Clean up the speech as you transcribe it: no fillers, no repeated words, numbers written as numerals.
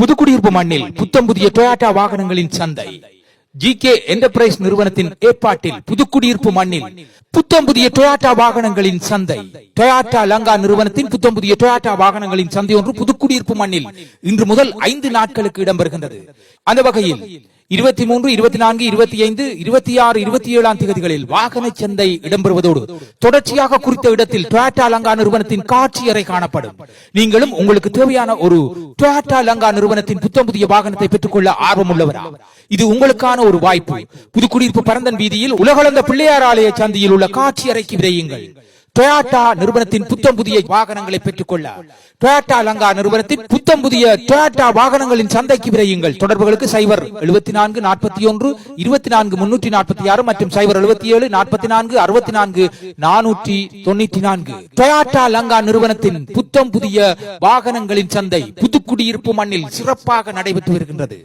புதுக்குடியிருப்பு மண்ணில் புத்தம் புதிய டொயோட்டா வாகனங்களின் சந்தை. ஜிகே என்டர்பிரைஸ் நிறுவனத்தின் ஏற்பாட்டில் புதுக்குடியிருப்பு மண்ணில் புத்தம் புதிய டொயோட்டா வாகனங்களின் சந்தை. டொயோட்டா லங்கா நிறுவனத்தின் புத்தம் புதிய டொயோட்டா வாகனங்களின் சந்தை ஒன்று புதுக்குடியிருப்பு மண்ணில் இன்று முதல் 5 நாட்களுக்கு இடம்பெறுகின்றது. அந்த வகையில் 23, 24, 25, 26, 27 தேதிகளில் வாகன சந்தை இடம்பெறுவதோடு தொடர்ச்சியாக குறித்த இடத்தில் டொயோட்டா லங்கா நிறுவனத்தின் காட்சி அறை காணப்படும். நீங்களும் உங்களுக்கு தேவையான ஒரு டொயோட்டா லங்கா நிறுவனத்தின் புத்தம் புதிய வாகனத்தை பெற்றுக்கொள்ள ஆர்வம் உள்ளவரா? இது உங்களுக்கான ஒரு வாய்ப்பு. புதுக்குடியிருப்பு பரந்தன் வீதியில் உலகளந்த பிள்ளையார் ஆலய சந்தையில் உள்ள காட்சி அறைக்கு விரையுங்கள். டொயோட்டா நிறுவனத்தின் புத்தம் புதிய வாகனங்களை பெற்றுக்கொள்ள டொயோட்டா லங்கா நிறுவனத்தின் புத்தம் புதிய டொயோட்டா வாகனங்களின் சந்தைக்கு விரையுங்கள். தொடர்புகளுக்கு 074 41 24 346 மற்றும் 077 44 64 494. டொயோட்டா லங்கா நிறுவனத்தின் புத்தம் புதிய வாகனங்களின் சந்தை புதுக்குடியிருப்பு மண்ணில் சிறப்பாக நடைபெற்று வருகின்றது.